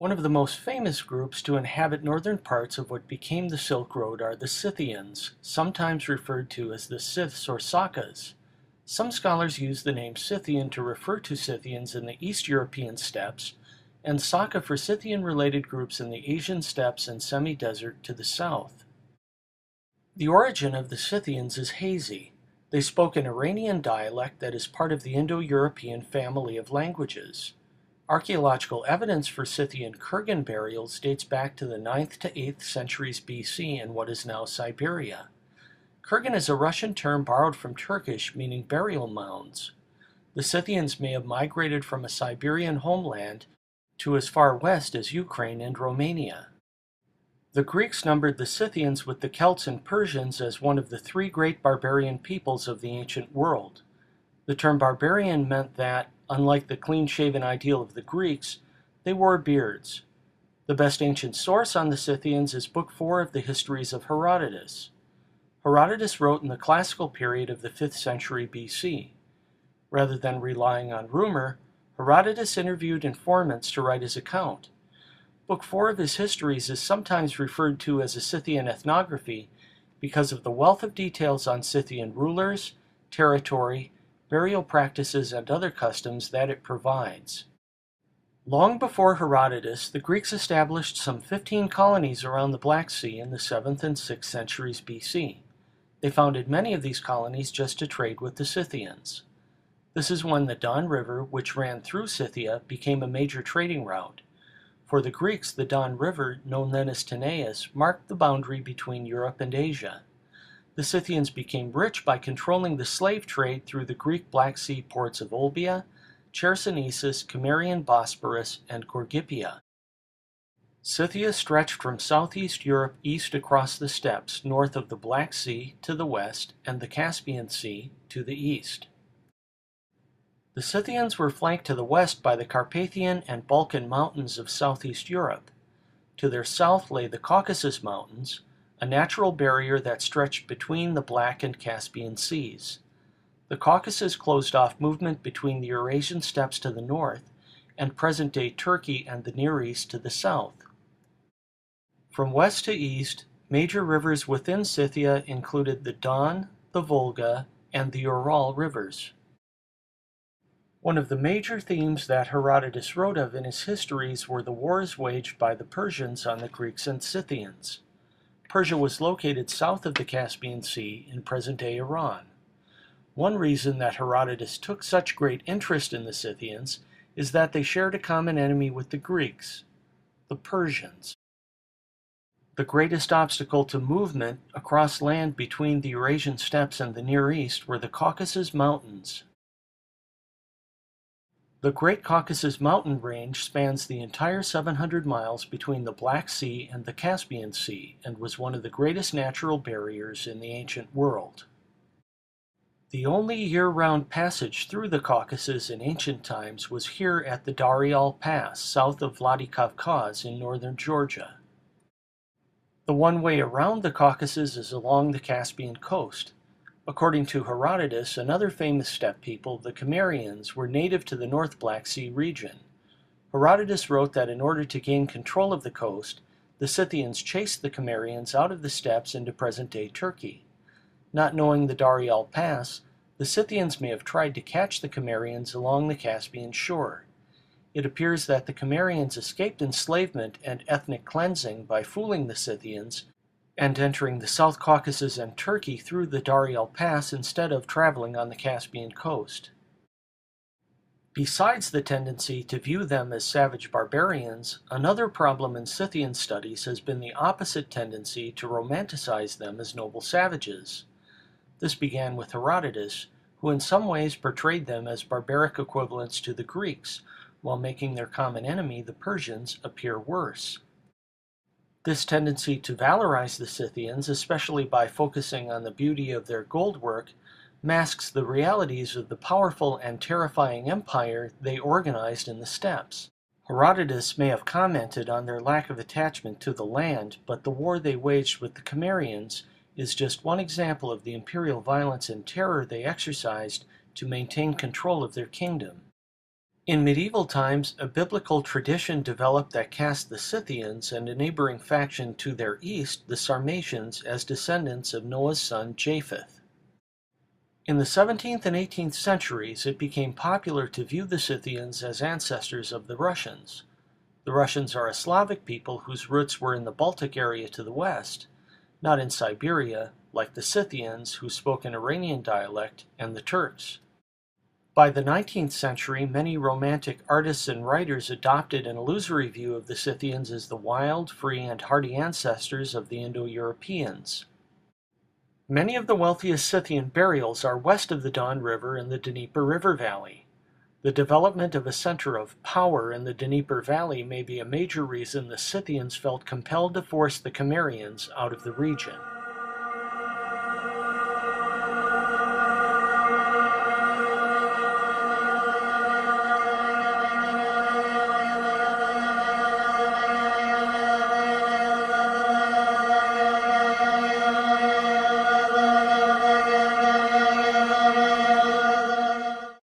One of the most famous groups to inhabit northern parts of what became the Silk Road are the Scythians, sometimes referred to as the Scyths or Sakas. Some scholars use the name Scythian to refer to Scythians in the East European steppes, and Shaka for Scythian-related groups in the Asian steppes and semi-desert to the south. The origin of the Scythians is hazy. They spoke an Iranian dialect that is part of the Indo-European family of languages. Archaeological evidence for Scythian kurgan burials dates back to the 9th to 8th centuries BC in what is now Siberia. Kurgan is a Russian term borrowed from Turkish meaning burial mounds. The Scythians may have migrated from a Siberian homeland to as far west as Ukraine and Romania. The Greeks numbered the Scythians with the Celts and Persians as one of the three great barbarian peoples of the ancient world. The term barbarian meant that, unlike the clean-shaven ideal of the Greeks, they wore beards. The best ancient source on the Scythians is Book 4 of the Histories of Herodotus. Herodotus wrote in the classical period of the 5th century BC. Rather than relying on rumor, Herodotus interviewed informants to write his account. Book 4 of his Histories is sometimes referred to as a Scythian ethnography because of the wealth of details on Scythian rulers, territory, burial practices, and other customs that it provides. Long before Herodotus, the Greeks established some 15 colonies around the Black Sea in the 7th and 6th centuries BC. They founded many of these colonies just to trade with the Scythians. This is when the Don River, which ran through Scythia, became a major trading route. For the Greeks, the Don River, known then as Tanais, marked the boundary between Europe and Asia. The Scythians became rich by controlling the slave trade through the Greek Black Sea ports of Olbia, Chersonesus, Cimmerian Bosporus, and Gorgippia. Scythia stretched from southeast Europe east across the steppes, north of the Black Sea to the west, and the Caspian Sea to the east. The Scythians were flanked to the west by the Carpathian and Balkan mountains of southeast Europe. To their south lay the Caucasus Mountains, a natural barrier that stretched between the Black and Caspian Seas. The Caucasus closed off movement between the Eurasian steppes to the north and present-day Turkey and the Near East to the south. From west to east, major rivers within Scythia included the Don, the Volga, and the Ural rivers. One of the major themes that Herodotus wrote of in his histories were the wars waged by the Persians on the Greeks and Scythians. Persia was located south of the Caspian Sea in present-day Iran. One reason that Herodotus took such great interest in the Scythians is that they shared a common enemy with the Greeks, the Persians. The greatest obstacle to movement across land between the Eurasian steppes and the Near East were the Caucasus Mountains. The Great Caucasus mountain range spans the entire 700 miles between the Black Sea and the Caspian Sea and was one of the greatest natural barriers in the ancient world. The only year-round passage through the Caucasus in ancient times was here at the Darial Pass, south of Vladikavkaz in northern Georgia. The one way around the Caucasus is along the Caspian coast. According to Herodotus, another famous steppe people, the Cimmerians, were native to the North Black Sea region. Herodotus wrote that in order to gain control of the coast, the Scythians chased the Cimmerians out of the steppes into present-day Turkey. Not knowing the Darial Pass, the Scythians may have tried to catch the Cimmerians along the Caspian shore. It appears that the Cimmerians escaped enslavement and ethnic cleansing by fooling the Scythians and entering the South Caucasus and Turkey through the Darial Pass instead of traveling on the Caspian coast. Besides the tendency to view them as savage barbarians, another problem in Scythian studies has been the opposite tendency to romanticize them as noble savages. This began with Herodotus, who in some ways portrayed them as barbaric equivalents to the Greeks, while making their common enemy, the Persians, appear worse. This tendency to valorize the Scythians, especially by focusing on the beauty of their gold work, masks the realities of the powerful and terrifying empire they organized in the steppes. Herodotus may have commented on their lack of attachment to the land, but the war they waged with the Cimmerians is just one example of the imperial violence and terror they exercised to maintain control of their kingdom. In medieval times, a biblical tradition developed that cast the Scythians and a neighboring faction to their east, the Sarmatians, as descendants of Noah's son Japheth. In the 17th and 18th centuries, it became popular to view the Scythians as ancestors of the Russians. The Russians are a Slavic people whose roots were in the Baltic area to the west, not in Siberia, like the Scythians, who spoke an Iranian dialect, and the Turks. By the 19th century, many Romantic artists and writers adopted an illusory view of the Scythians as the wild, free, and hardy ancestors of the Indo-Europeans. Many of the wealthiest Scythian burials are west of the Don River in the Dnieper River Valley. The development of a center of power in the Dnieper Valley may be a major reason the Scythians felt compelled to force the Cimmerians out of the region.